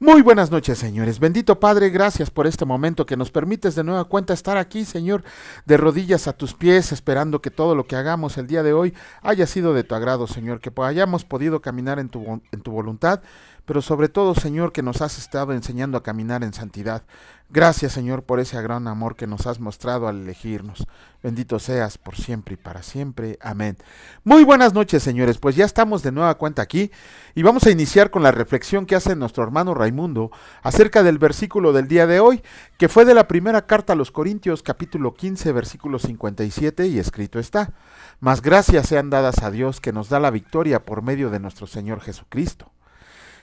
Muy buenas noches, señores. Bendito Padre, gracias por este momento que nos permites de nueva cuenta estar aquí, Señor, de rodillas a tus pies, esperando que todo lo que hagamos el día de hoy haya sido de tu agrado, Señor, que hayamos podido caminar en tu voluntad, pero sobre todo, Señor, que nos has estado enseñando a caminar en santidad. Gracias, Señor, por ese gran amor que nos has mostrado al elegirnos. Bendito seas por siempre y para siempre. Amén. Muy buenas noches, señores. Pues ya estamos de nueva cuenta aquí y vamos a iniciar con la reflexión que hace nuestro hermano Raimundo acerca del versículo del día de hoy, que fue de la primera carta a los Corintios, capítulo 15, versículo 57, y escrito está: Mas gracias sean dadas a Dios, que nos da la victoria por medio de nuestro Señor Jesucristo.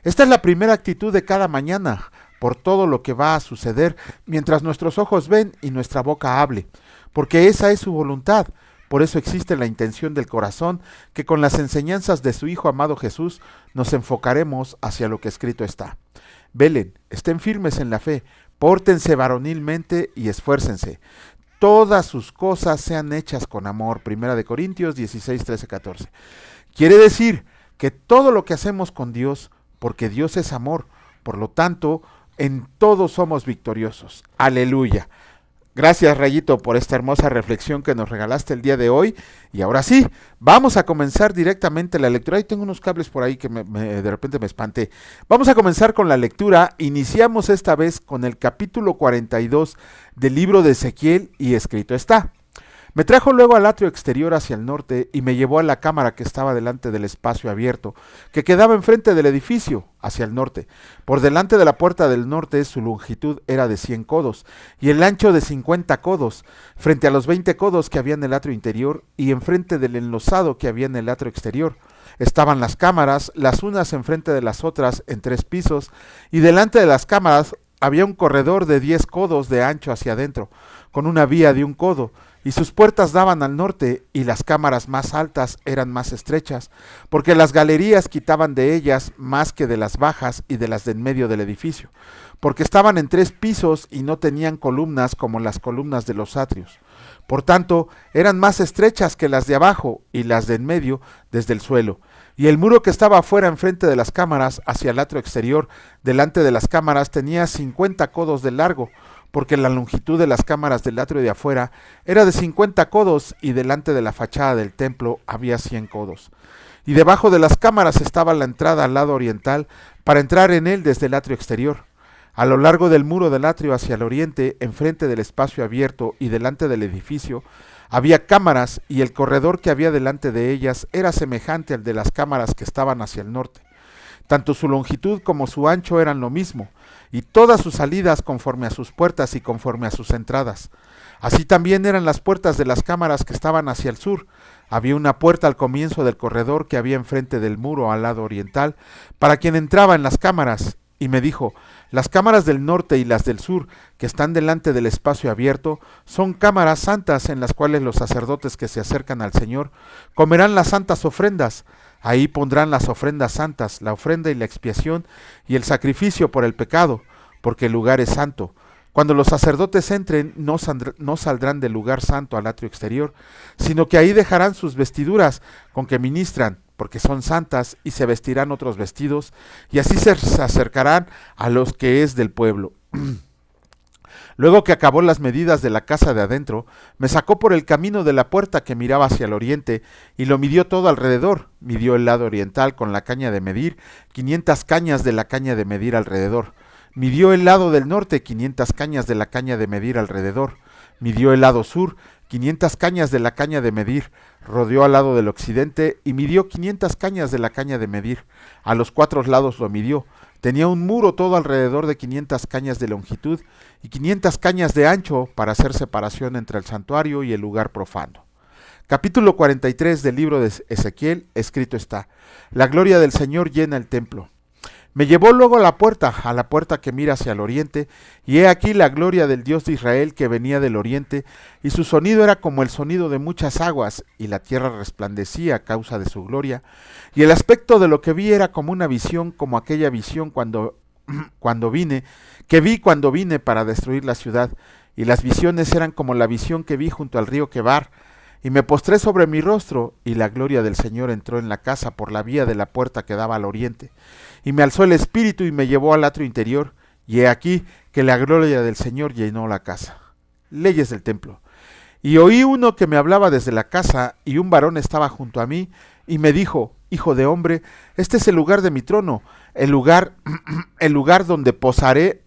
Esta es la primera actitud de cada mañana por todo lo que va a suceder mientras nuestros ojos ven y nuestra boca hable, porque esa es su voluntad. Por eso existe la intención del corazón, que con las enseñanzas de su Hijo amado Jesús nos enfocaremos hacia lo que escrito está. Velen, estén firmes en la fe, pórtense varonilmente y esfuércense. Todas sus cosas sean hechas con amor. 1 Corintios 16, 13, 14. Quiere decir que todo lo que hacemos con Dios, porque Dios es amor, por lo tanto, en todo somos victoriosos. Aleluya. Gracias, Rayito, por esta hermosa reflexión que nos regalaste el día de hoy. Y ahora sí, vamos a comenzar directamente la lectura. Ahí tengo unos cables por ahí que de repente me espanté. Vamos a comenzar con la lectura. Iniciamos esta vez con el capítulo 42 del libro de Ezequiel, y escrito está: Me trajo luego al atrio exterior hacia el norte y me llevó a la cámara que estaba delante del espacio abierto, que quedaba enfrente del edificio, hacia el norte. Por delante de la puerta del norte su longitud era de 100 codos, y el ancho de 50 codos, frente a los 20 codos que había en el atrio interior, y enfrente del enlosado que había en el atrio exterior. Estaban las cámaras, las unas enfrente de las otras, en 3 pisos, y delante de las cámaras había un corredor de 10 codos de ancho hacia adentro, con una vía de 1 codo, y sus puertas daban al norte, y las cámaras más altas eran más estrechas, porque las galerías quitaban de ellas más que de las bajas y de las de en medio del edificio, porque estaban en 3 pisos y no tenían columnas como las columnas de los atrios. Por tanto, eran más estrechas que las de abajo y las de en medio desde el suelo. Y el muro que estaba afuera enfrente de las cámaras, hacia el atrio exterior, delante de las cámaras, tenía 50 codos de largo, porque la longitud de las cámaras del atrio de afuera era de 50 codos, y delante de la fachada del templo había 100 codos. Y debajo de las cámaras estaba la entrada al lado oriental, para entrar en él desde el atrio exterior. A lo largo del muro del atrio hacia el oriente, enfrente del espacio abierto y delante del edificio, había cámaras, y el corredor que había delante de ellas era semejante al de las cámaras que estaban hacia el norte. Tanto su longitud como su ancho eran lo mismo, y todas sus salidas conforme a sus puertas y conforme a sus entradas. Así también eran las puertas de las cámaras que estaban hacia el sur. Había una puerta al comienzo del corredor que había enfrente del muro al lado oriental, para quien entraba en las cámaras, y me dijo: Las cámaras del norte y las del sur, que están delante del espacio abierto, son cámaras santas, en las cuales los sacerdotes que se acercan al Señor comerán las santas ofrendas. Ahí pondrán las ofrendas santas, la ofrenda y la expiación, y el sacrificio por el pecado, porque el lugar es santo. Cuando los sacerdotes entren, no saldrán del lugar santo al atrio exterior, sino que ahí dejarán sus vestiduras con que ministran, porque son santas, y se vestirán otros vestidos, y así se acercarán a los que es del pueblo. Luego que acabó las medidas de la casa de adentro, me sacó por el camino de la puerta que miraba hacia el oriente, y lo midió todo alrededor. Midió el lado oriental con la caña de medir, 500 cañas de la caña de medir alrededor. Midió el lado del norte, 500 cañas de la caña de medir alrededor. Midió el lado sur, 500 cañas de la caña de medir. Rodeó al lado del occidente y midió 500 cañas de la caña de medir. A los 4 lados lo midió. Tenía un muro todo alrededor de 500 cañas de longitud y 500 cañas de ancho, para hacer separación entre el santuario y el lugar profano. Capítulo 43 del libro de Ezequiel, escrito está: La gloria del Señor llena el templo. Me llevó luego a la puerta que mira hacia el oriente, y he aquí la gloria del Dios de Israel que venía del oriente, y su sonido era como el sonido de muchas aguas, y la tierra resplandecía a causa de su gloria, y el aspecto de lo que vi era como una visión, como aquella visión que vi cuando vine para destruir la ciudad, y las visiones eran como la visión que vi junto al río Quebar, Y me postré sobre mi rostro, y la gloria del Señor entró en la casa por la vía de la puerta que daba al oriente. Y me alzó el espíritu y me llevó al atrio interior, y he aquí que la gloria del Señor llenó la casa. Leyes del templo. Y oí uno que me hablaba desde la casa, y un varón estaba junto a mí, y me dijo: Hijo de hombre, este es el lugar de mi trono, el lugar donde posaré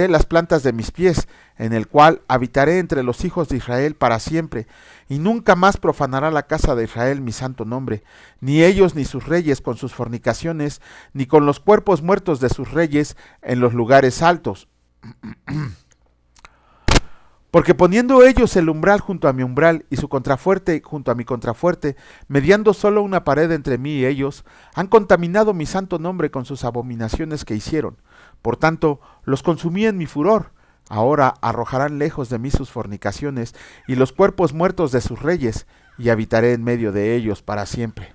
las plantas de mis pies, en el cual habitaré entre los hijos de Israel para siempre, y nunca más profanará la casa de Israel mi santo nombre, ni ellos ni sus reyes con sus fornicaciones, ni con los cuerpos muertos de sus reyes en los lugares altos. Porque poniendo ellos el umbral junto a mi umbral y su contrafuerte junto a mi contrafuerte, mediando solo una pared entre mí y ellos, han contaminado mi santo nombre con sus abominaciones que hicieron. Por tanto, los consumí en mi furor. Ahora arrojarán lejos de mí sus fornicaciones y los cuerpos muertos de sus reyes, y habitaré en medio de ellos para siempre.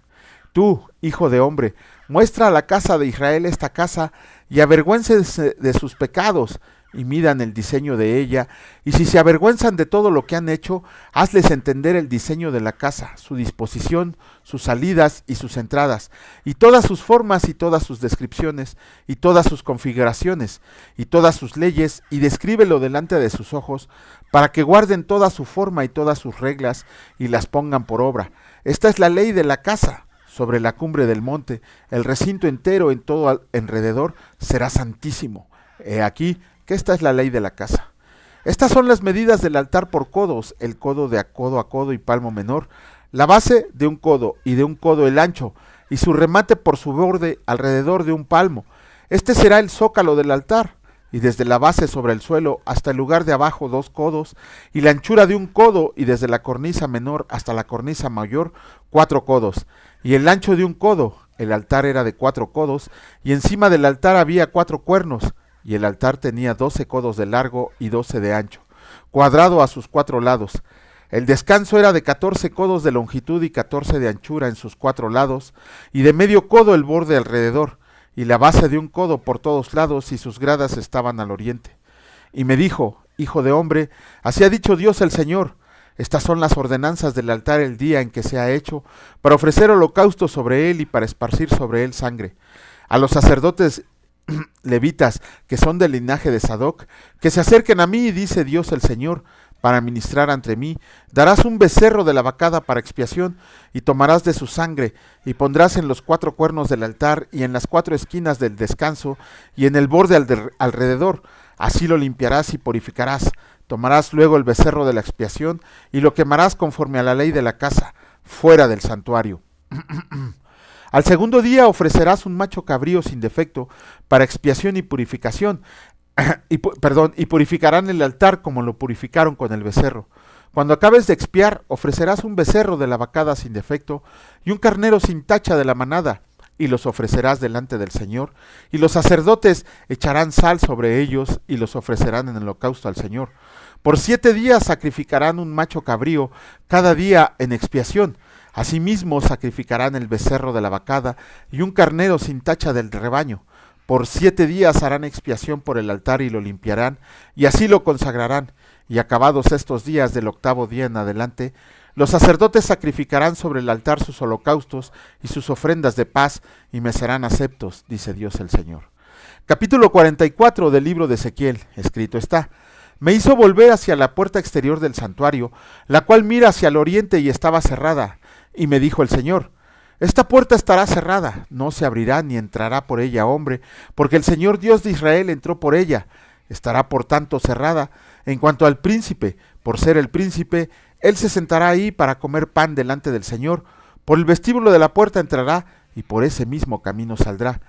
Tú, hijo de hombre, muestra a la casa de Israel esta casa, y avergüéncense de sus pecados, y midan el diseño de ella, y si se avergüenzan de todo lo que han hecho, hazles entender el diseño de la casa, su disposición, sus salidas y sus entradas, y todas sus formas y todas sus descripciones, y todas sus configuraciones, y todas sus leyes, y descríbelo delante de sus ojos, para que guarden toda su forma y todas sus reglas, y las pongan por obra. Esta es la ley de la casa. Sobre la cumbre del monte, el recinto entero en todo alrededor será santísimo. He aquí que esta es la ley de la casa. Estas son las medidas del altar por codos, el codo de a codo y palmo menor, la base de un codo y de un codo el ancho, y su remate por su borde alrededor de un palmo. Este será el zócalo del altar, y desde la base sobre el suelo hasta el lugar de abajo 2 codos, y la anchura de un codo, y desde la cornisa menor hasta la cornisa mayor 4 codos, y el ancho de un codo. El altar era de 4 codos, y encima del altar había 4 cuernos, y el altar tenía 12 codos de largo y 12 de ancho, cuadrado a sus 4 lados. El descanso era de 14 codos de longitud y 14 de anchura en sus 4 lados, y de medio codo el borde alrededor, y la base de un codo por todos lados, y sus gradas estaban al oriente. Y me dijo: Hijo de hombre, así ha dicho Dios el Señor: estas son las ordenanzas del altar el día en que se ha hecho, para ofrecer holocausto sobre él y para esparcir sobre él sangre. A los sacerdotes levitas, que son del linaje de Sadoc, que se acerquen a mí, dice Dios el Señor, para ministrar ante mí, darás un becerro de la vacada para expiación, y tomarás de su sangre, y pondrás en los 4 cuernos del altar, y en las 4 esquinas del descanso, y en el borde alrededor. Así lo limpiarás y purificarás. Tomarás luego el becerro de la expiación, y lo quemarás conforme a la ley de la casa, fuera del santuario. Al segundo día ofrecerás un macho cabrío sin defecto para expiación y purificación, y purificarán el altar como lo purificaron con el becerro. Cuando acabes de expiar, ofrecerás un becerro de la vacada sin defecto y un carnero sin tacha de la manada, y los ofrecerás delante del Señor, y los sacerdotes echarán sal sobre ellos y los ofrecerán en holocausto al Señor. Por 7 días sacrificarán un macho cabrío cada día en expiación. Asimismo sacrificarán el becerro de la vacada y un carnero sin tacha del rebaño. Por 7 días harán expiación por el altar y lo limpiarán, y así lo consagrarán. Y acabados estos días del 8º día en adelante, los sacerdotes sacrificarán sobre el altar sus holocaustos y sus ofrendas de paz, y me serán aceptos, dice Dios el Señor. Capítulo 44 del libro de Ezequiel. Escrito está: Me hizo volver hacia la puerta exterior del santuario, la cual mira hacia el oriente y estaba cerrada. Y me dijo el Señor: Esta puerta estará cerrada, no se abrirá ni entrará por ella hombre, porque el Señor Dios de Israel entró por ella. Estará por tanto cerrada. En cuanto al príncipe, por ser el príncipe, él se sentará ahí para comer pan delante del Señor. Por el vestíbulo de la puerta entrará, y por ese mismo camino saldrá.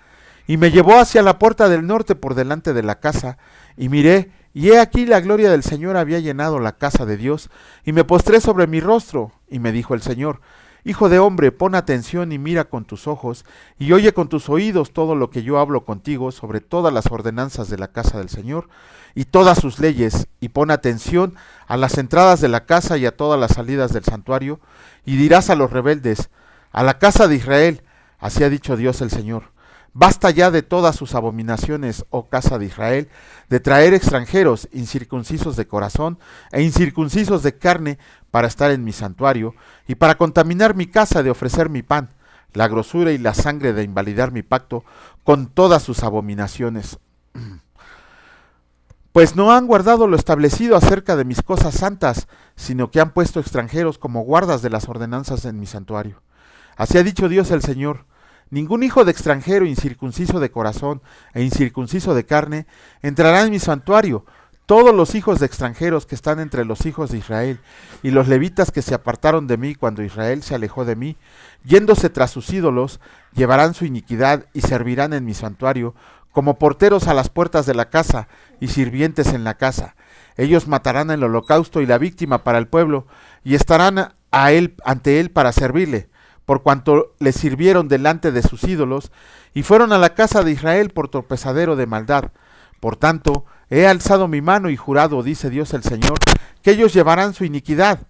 Y me llevó hacia la puerta del norte por delante de la casa, y miré, y he aquí la gloria del Señor había llenado la casa de Dios, y me postré sobre mi rostro, y me dijo el Señor: Hijo de hombre, pon atención y mira con tus ojos, y oye con tus oídos todo lo que yo hablo contigo sobre todas las ordenanzas de la casa del Señor, y todas sus leyes, y pon atención a las entradas de la casa y a todas las salidas del santuario, y dirás a los rebeldes, a la casa de Israel: Así ha dicho Dios el Señor: Basta ya de todas sus abominaciones, oh casa de Israel, de traer extranjeros incircuncisos de corazón e incircuncisos de carne para estar en mi santuario y para contaminar mi casa de ofrecer mi pan, la grosura y la sangre de invalidar mi pacto con todas sus abominaciones. Pues no han guardado lo establecido acerca de mis cosas santas, sino que han puesto extranjeros como guardas de las ordenanzas en mi santuario. Así ha dicho Dios el Señor: ningún hijo de extranjero incircunciso de corazón e incircunciso de carne entrará en mi santuario. Todos los hijos de extranjeros que están entre los hijos de Israel y los levitas que se apartaron de mí cuando Israel se alejó de mí, yéndose tras sus ídolos, llevarán su iniquidad y servirán en mi santuario como porteros a las puertas de la casa y sirvientes en la casa. Ellos matarán el holocausto y la víctima para el pueblo y estarán ante él para servirle, por cuanto le sirvieron delante de sus ídolos y fueron a la casa de Israel por tropezadero de maldad. Por tanto, he alzado mi mano y jurado, dice Dios el Señor, que ellos llevarán su iniquidad.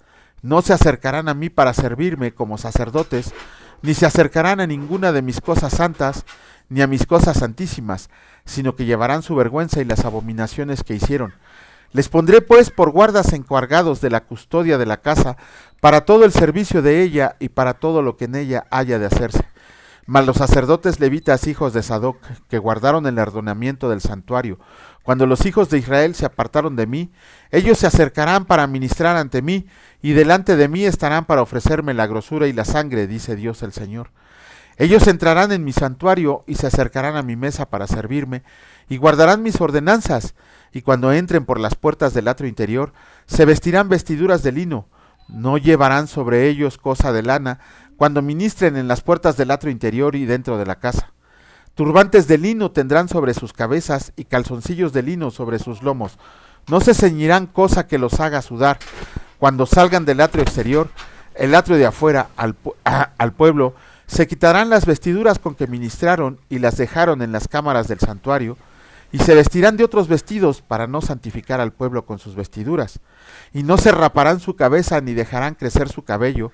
No se acercarán a mí para servirme como sacerdotes, ni se acercarán a ninguna de mis cosas santas, ni a mis cosas santísimas, sino que llevarán su vergüenza y las abominaciones que hicieron. Les pondré pues por guardas encargados de la custodia de la casa, para todo el servicio de ella y para todo lo que en ella haya de hacerse. Mas los sacerdotes levitas, hijos de Sadoc, que guardaron el ordenamiento del santuario, cuando los hijos de Israel se apartaron de mí, ellos se acercarán para ministrar ante mí, y delante de mí estarán para ofrecerme la grosura y la sangre, dice Dios el Señor. Ellos entrarán en mi santuario y se acercarán a mi mesa para servirme, y guardarán mis ordenanzas, y cuando entren por las puertas del atrio interior, se vestirán vestiduras de lino, no llevarán sobre ellos cosa de lana, cuando ministren en las puertas del atrio interior y dentro de la casa. Turbantes de lino tendrán sobre sus cabezas y calzoncillos de lino sobre sus lomos. No se ceñirán cosa que los haga sudar. Cuando salgan del atrio exterior, el atrio de afuera, al pueblo, se quitarán las vestiduras con que ministraron y las dejaron en las cámaras del santuario, y se vestirán de otros vestidos para no santificar al pueblo con sus vestiduras. Y no se raparán su cabeza ni dejarán crecer su cabello,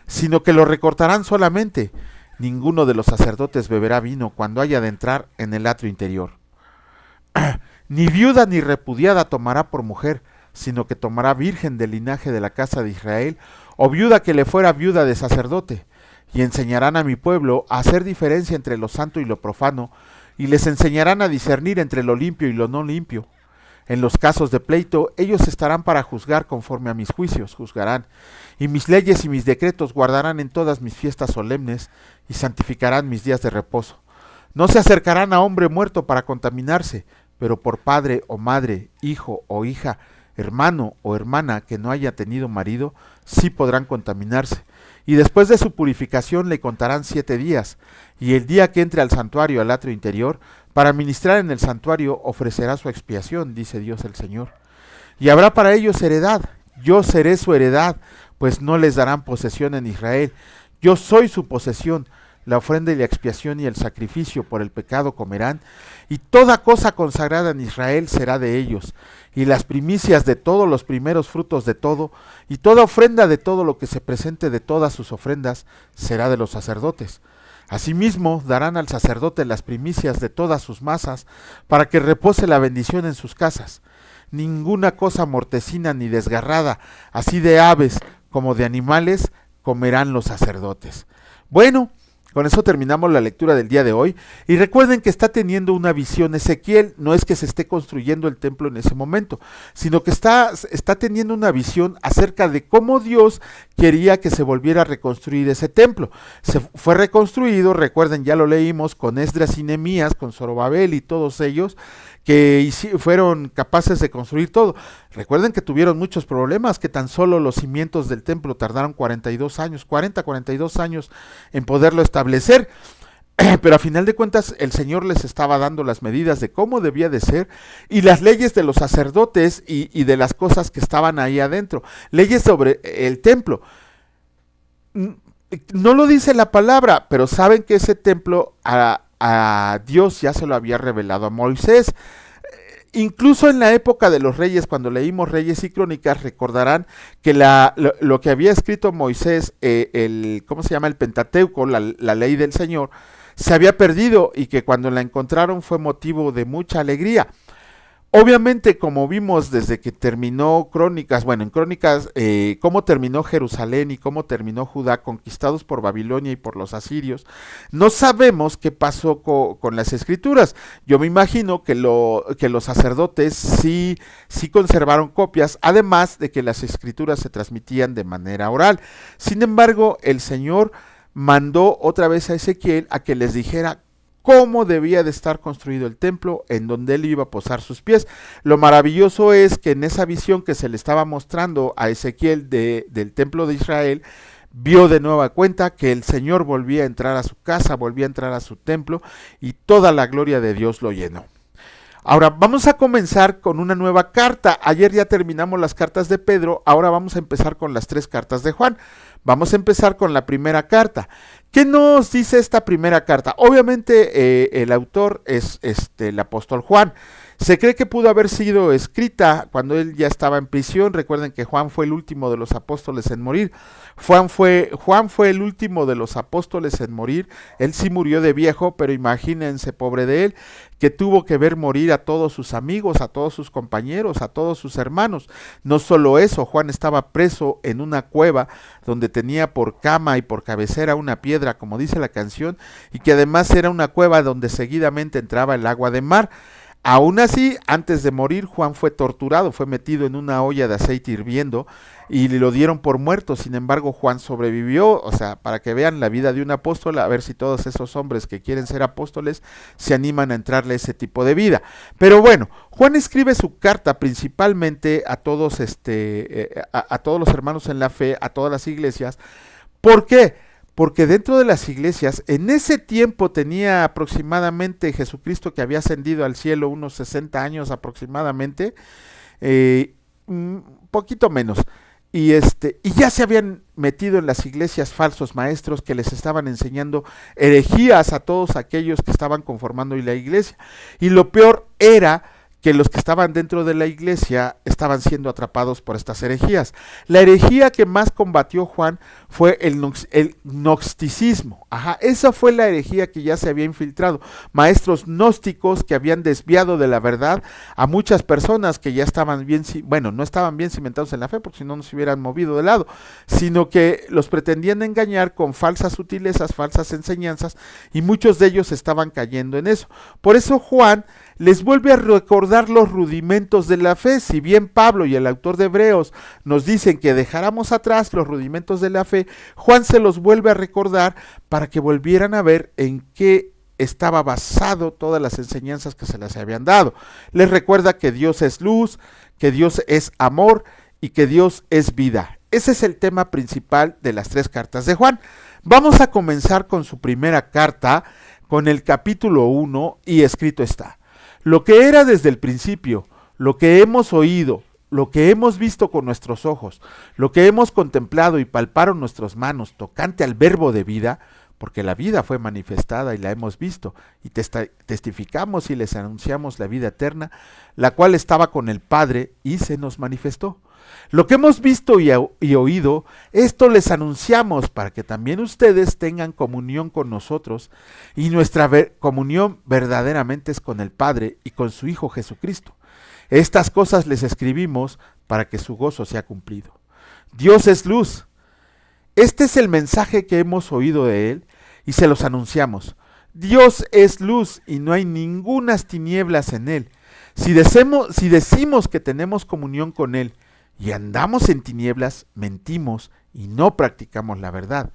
sino que lo recortarán solamente. Ninguno de los sacerdotes beberá vino cuando haya de entrar en el atrio interior. Ni viuda ni repudiada tomará por mujer, sino que tomará virgen del linaje de la casa de Israel, o viuda que le fuera viuda de sacerdote. Y enseñarán a mi pueblo a hacer diferencia entre lo santo y lo profano, y les enseñarán a discernir entre lo limpio y lo no limpio. En los casos de pleito, ellos estarán para juzgar conforme a mis juicios, juzgarán, y mis leyes y mis decretos guardarán en todas mis fiestas solemnes, y santificarán mis días de reposo. No se acercarán a hombre muerto para contaminarse, pero por padre o madre, hijo o hija, hermano o hermana que no haya tenido marido, sí podrán contaminarse. Y después de su purificación le contarán 7 días, y el día que entre al santuario, al atrio interior, para ministrar en el santuario ofrecerá su expiación, dice Dios el Señor. Y habrá para ellos heredad, yo seré su heredad, pues no les darán posesión en Israel. Yo soy su posesión, la ofrenda y la expiación y el sacrificio por el pecado comerán, y toda cosa consagrada en Israel será de ellos, y las primicias de todos los primeros frutos de todo, y toda ofrenda de todo lo que se presente de todas sus ofrendas, será de los sacerdotes. Asimismo, darán al sacerdote las primicias de todas sus masas, para que repose la bendición en sus casas. Ninguna cosa mortecina ni desgarrada, así de aves como de animales, comerán los sacerdotes. Bueno, con eso terminamos la lectura del día de hoy, y recuerden que está teniendo una visión Ezequiel. No es que se esté construyendo el templo en ese momento, sino que está teniendo una visión acerca de cómo Dios quería que se volviera a reconstruir ese templo. Se fue reconstruido, recuerden, ya lo leímos, con Esdras y Nehemías, con Zorobabel y todos ellos, que fueron capaces de construir todo. Recuerden que tuvieron muchos problemas, que tan solo los cimientos del templo tardaron 42 años en poderlo establecer, pero a final de cuentas el Señor les estaba dando las medidas de cómo debía de ser, y las leyes de los sacerdotes y de las cosas que estaban ahí adentro, leyes sobre el templo. No lo dice la palabra, pero saben que ese templo a Dios ya se lo había revelado a Moisés. Incluso en la época de los reyes, cuando leímos Reyes y Crónicas, recordarán que lo que había escrito Moisés, el Pentateuco, la ley del Señor, se había perdido y que cuando la encontraron fue motivo de mucha alegría. Obviamente, como vimos desde que terminó Crónicas, bueno, en Crónicas, cómo terminó Jerusalén y cómo terminó Judá conquistados por Babilonia y por los asirios, no sabemos qué pasó con las escrituras. Yo me imagino que los sacerdotes sí conservaron copias, además de que las escrituras se transmitían de manera oral. Sin embargo, el Señor mandó otra vez a Ezequiel a que les dijera cómo debía de estar construido el templo en donde él iba a posar sus pies. Lo maravilloso es que en esa visión que se le estaba mostrando a Ezequiel del templo de Israel, vio de nueva cuenta que el Señor volvía a entrar a su casa, volvía a entrar a su templo y toda la gloria de Dios lo llenó. Ahora vamos a comenzar con una nueva carta. Ayer ya terminamos las cartas de Pedro, ahora vamos a empezar con las 3 cartas de Juan. Vamos a empezar con la primera carta. ¿Qué nos dice esta primera carta? Obviamente el autor es el apóstol Juan. Se cree que pudo haber sido escrita cuando él ya estaba en prisión. Recuerden que Juan fue el último de los apóstoles en morir. Juan fue el último de los apóstoles en morir. Él sí murió de viejo, pero imagínense, pobre de él, que tuvo que ver morir a todos sus amigos, a todos sus compañeros, a todos sus hermanos. No solo eso, Juan estaba preso en una cueva donde tenía por cama y por cabecera una piedra, como dice la canción, y que además era una cueva donde seguidamente entraba el agua de mar. Aún así, antes de morir, Juan fue torturado, fue metido en una olla de aceite hirviendo y lo dieron por muerto. Sin embargo, Juan sobrevivió. O sea, para que vean la vida de un apóstol, a ver si todos esos hombres que quieren ser apóstoles se animan a entrarle a ese tipo de vida. Pero bueno, Juan escribe su carta principalmente a todos, a todos los hermanos en la fe, a todas las iglesias. ¿Por qué? Porque dentro de las iglesias, en ese tiempo tenía aproximadamente Jesucristo, que había ascendido al cielo, unos 60 años aproximadamente, un poquito menos, y ya se habían metido en las iglesias falsos maestros que les estaban enseñando herejías a todos aquellos que estaban conformando la iglesia. Y lo peor era que los que estaban dentro de la iglesia estaban siendo atrapados por estas herejías. La herejía que más combatió Juan fue el gnosticismo. Esa fue la herejía que ya se había infiltrado. Maestros gnósticos que habían desviado de la verdad a muchas personas que ya estaban no estaban bien cimentados en la fe, porque si no, no se hubieran movido de lado, sino que los pretendían engañar con falsas sutilezas, falsas enseñanzas, y muchos de ellos estaban cayendo en eso. Por eso Juan les vuelve a recordar los rudimentos de la fe. Si bien Pablo y el autor de Hebreos nos dicen que dejáramos atrás los rudimentos de la fe, Juan se los vuelve a recordar para que volvieran a ver en qué estaba basado todas las enseñanzas que se les habían dado. Les recuerda que Dios es luz, que Dios es amor y que Dios es vida. Ese es el tema principal de las 3 cartas de Juan. Vamos a comenzar con su primera carta, con el capítulo 1, y escrito está: lo que era desde el principio, lo que hemos oído, lo que hemos visto con nuestros ojos, lo que hemos contemplado y palparon nuestras manos tocante al verbo de vida, porque la vida fue manifestada y la hemos visto, y testificamos y les anunciamos la vida eterna, la cual estaba con el Padre y se nos manifestó. Lo que hemos visto y oído, esto les anunciamos para que también ustedes tengan comunión con nosotros, y nuestra comunión verdaderamente es con el Padre y con su Hijo Jesucristo. Estas cosas les escribimos para que su gozo sea cumplido. Dios es luz. Este es el mensaje que hemos oído de Él y se los anunciamos. Dios es luz y no hay ningunas tinieblas en Él. Si decimos que tenemos comunión con Él y andamos en tinieblas, mentimos y no practicamos la verdad.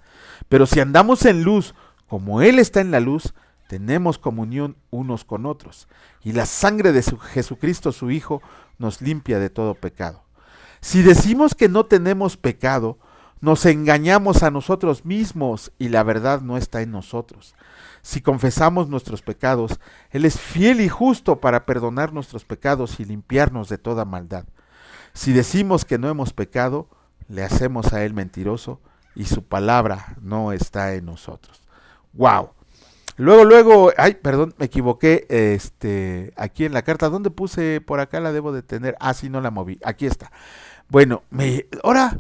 Pero si andamos en luz, como Él está en la luz, tenemos comunión unos con otros, y la sangre de Jesucristo, su Hijo, nos limpia de todo pecado. Si decimos que no tenemos pecado, nos engañamos a nosotros mismos y la verdad no está en nosotros. Si confesamos nuestros pecados, Él es fiel y justo para perdonar nuestros pecados y limpiarnos de toda maldad. Si decimos que no hemos pecado, le hacemos a Él mentiroso y su palabra no está en nosotros. ¡Wow! Luego, me equivoqué, aquí en la carta, ¿dónde puse? Por acá la debo de tener, sí, no la moví, aquí está. Bueno, ahora,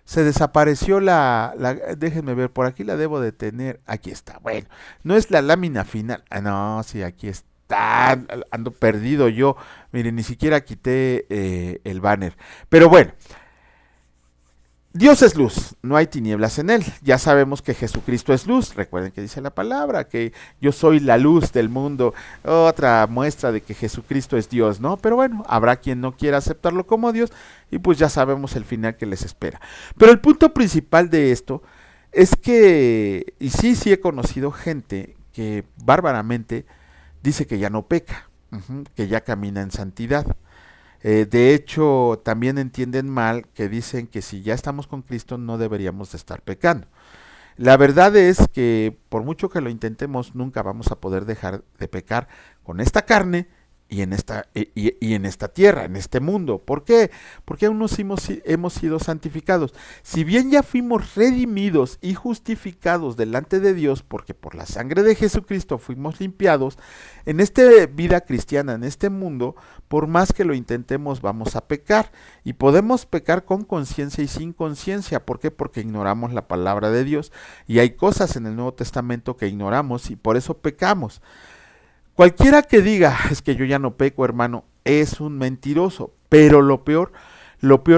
Se desapareció déjenme ver, por aquí la debo de tener, aquí está, bueno, no es la lámina final, no, sí, aquí está, ando perdido yo, miren, ni siquiera quité el banner, pero bueno, Dios es luz, no hay tinieblas en él. Ya sabemos que Jesucristo es luz. Recuerden que dice la palabra, que yo soy la luz del mundo. Otra muestra de que Jesucristo es Dios, ¿no? Pero bueno, habrá quien no quiera aceptarlo como Dios y pues ya sabemos el final que les espera. Pero el punto principal de esto es que, y sí he conocido gente que bárbaramente dice que ya no peca, que ya camina en santidad. De hecho, también entienden mal que dicen que si ya estamos con Cristo no deberíamos de estar pecando. La verdad es que por mucho que lo intentemos, nunca vamos a poder dejar de pecar con esta carne y en esta tierra, en este mundo. ¿Por qué? Porque aún hemos sido santificados. Si bien ya fuimos redimidos y justificados delante de Dios, porque por la sangre de Jesucristo fuimos limpiados, en esta vida cristiana, en este mundo, por más que lo intentemos, vamos a pecar. Y podemos pecar con conciencia y sin conciencia. ¿Por qué? Porque ignoramos la palabra de Dios. Y hay cosas en el Nuevo Testamento que ignoramos y por eso pecamos. Cualquiera que diga, es que yo ya no peco, hermano, es un mentiroso. Pero lo peor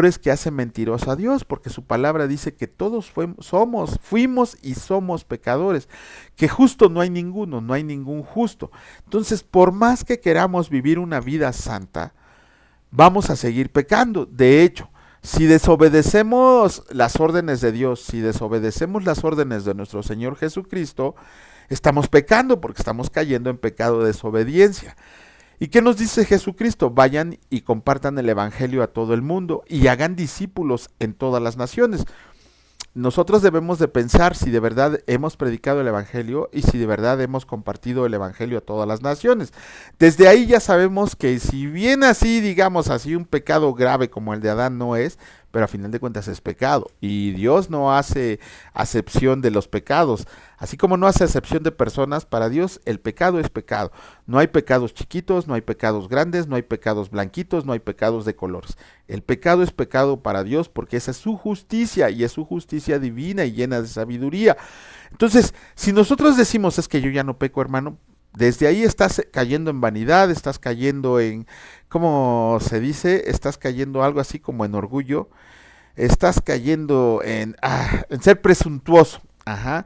es que hace mentiroso a Dios, porque su palabra dice que todos fuimos y somos pecadores, que justo no hay ninguno, no hay ningún justo. Entonces, por más que queramos vivir una vida santa, vamos a seguir pecando. De hecho, si desobedecemos las órdenes de Dios, si desobedecemos las órdenes de nuestro Señor Jesucristo, estamos pecando porque estamos cayendo en pecado de desobediencia. ¿Y qué nos dice Jesucristo? Vayan y compartan el evangelio a todo el mundo y hagan discípulos en todas las naciones. Nosotros debemos de pensar si de verdad hemos predicado el evangelio y si de verdad hemos compartido el evangelio a todas las naciones. Desde ahí ya sabemos que si bien así, digamos así, un pecado grave como el de Adán no es, pero a final de cuentas es pecado. Y Dios no hace acepción de los pecados. Así como no hace acepción de personas, para Dios el pecado es pecado. No hay pecados chiquitos, no hay pecados grandes, no hay pecados blanquitos, no hay pecados de colores. El pecado es pecado para Dios porque esa es su justicia y es su justicia divina y llena de sabiduría. Entonces, si nosotros decimos es que yo ya no peco, hermano, desde ahí estás cayendo en vanidad, estás cayendo en, ¿cómo se dice? Estás cayendo algo así como en orgullo, estás cayendo en ser presuntuoso. Ajá.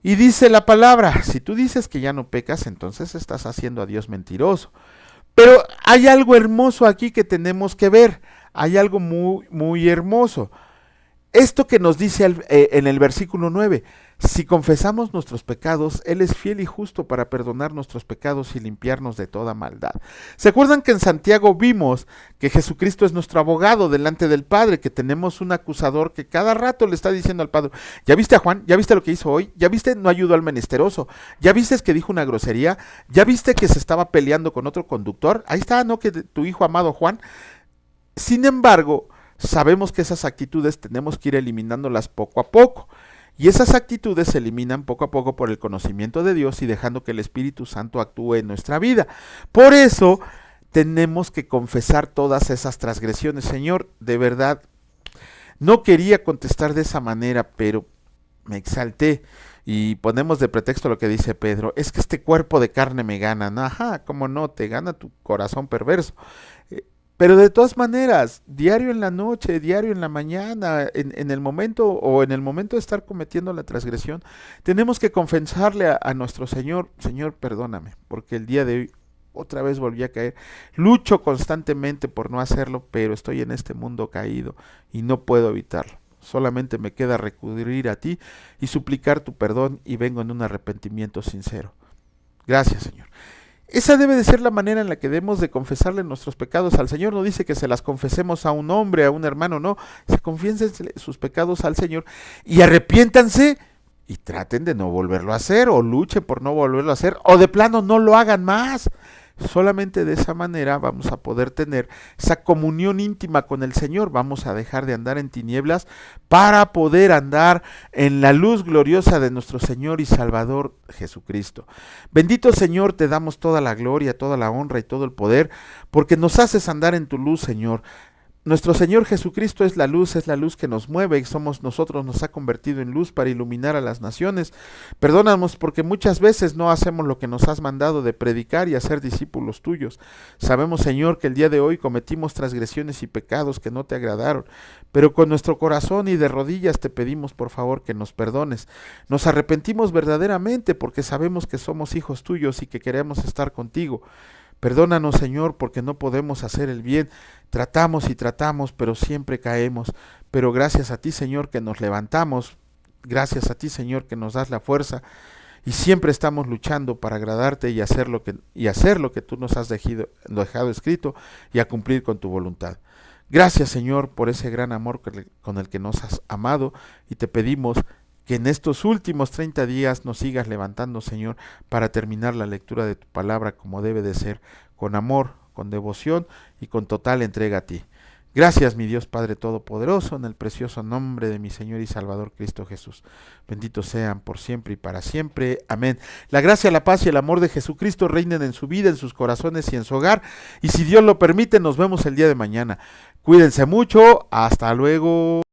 Y dice la palabra, si tú dices que ya no pecas, entonces estás haciendo a Dios mentiroso. Pero hay algo hermoso aquí que tenemos que ver, hay algo muy, muy hermoso. Esto que nos dice en el versículo 9, si confesamos nuestros pecados, Él es fiel y justo para perdonar nuestros pecados y limpiarnos de toda maldad. ¿Se acuerdan que en Santiago vimos que Jesucristo es nuestro abogado delante del Padre, que tenemos un acusador que cada rato le está diciendo al Padre, ¿ya viste a Juan? ¿Ya viste lo que hizo hoy? ¿Ya viste no ayudó al menesteroso? ¿Ya viste que dijo una grosería? ¿Ya viste que se estaba peleando con otro conductor? Ahí está, ¿no? Que tu hijo amado Juan. Sin embargo, sabemos que esas actitudes tenemos que ir eliminándolas poco a poco. Y esas actitudes se eliminan poco a poco por el conocimiento de Dios y dejando que el Espíritu Santo actúe en nuestra vida. Por eso tenemos que confesar todas esas transgresiones. Señor, de verdad, no quería contestar de esa manera, pero me exalté. Y ponemos de pretexto lo que dice Pedro, es que este cuerpo de carne me gana. Ajá, cómo no, te gana tu corazón perverso. Pero de todas maneras, diario en la noche, diario en la mañana, en el momento o en el momento de estar cometiendo la transgresión, tenemos que confesarle a nuestro Señor, Señor, perdóname, porque el día de hoy otra vez volví a caer. Lucho constantemente por no hacerlo, pero estoy en este mundo caído y no puedo evitarlo. Solamente me queda recurrir a ti y suplicar tu perdón y vengo en un arrepentimiento sincero. Gracias, Señor. Esa debe de ser la manera en la que debemos de confesarle nuestros pecados al Señor. No dice que se las confesemos a un hombre, a un hermano, no. Se confiesen sus pecados al Señor y arrepiéntanse y traten de no volverlo a hacer o luchen por no volverlo a hacer o de plano no lo hagan más. Solamente de esa manera vamos a poder tener esa comunión íntima con el Señor. Vamos a dejar de andar en tinieblas para poder andar en la luz gloriosa de nuestro Señor y Salvador Jesucristo. Bendito Señor, te damos toda la gloria, toda la honra y todo el poder, porque nos haces andar en tu luz, Señor. Nuestro Señor Jesucristo es la luz que nos mueve y somos nosotros, nos ha convertido en luz para iluminar a las naciones. Perdónanos porque muchas veces no hacemos lo que nos has mandado de predicar y hacer discípulos tuyos. Sabemos, Señor, que el día de hoy cometimos transgresiones y pecados que no te agradaron, pero con nuestro corazón y de rodillas te pedimos por favor que nos perdones. Nos arrepentimos verdaderamente porque sabemos que somos hijos tuyos y que queremos estar contigo. Perdónanos, Señor, porque no podemos hacer el bien. Tratamos y tratamos, pero siempre caemos. Pero gracias a ti, Señor, que nos levantamos. Gracias a ti, Señor, que nos das la fuerza. Y siempre estamos luchando para agradarte y hacer lo que tú nos has dejado escrito y a cumplir con tu voluntad. Gracias, Señor, por ese gran amor con el que nos has amado. Y te pedimos que en estos últimos 30 días nos sigas levantando, Señor, para terminar la lectura de tu palabra como debe de ser, con amor, con devoción y con total entrega a ti. Gracias, mi Dios Padre Todopoderoso, en el precioso nombre de mi Señor y Salvador Cristo Jesús. Benditos sean por siempre y para siempre. Amén. La gracia, la paz y el amor de Jesucristo reinen en su vida, en sus corazones y en su hogar. Y si Dios lo permite, nos vemos el día de mañana. Cuídense mucho. Hasta luego.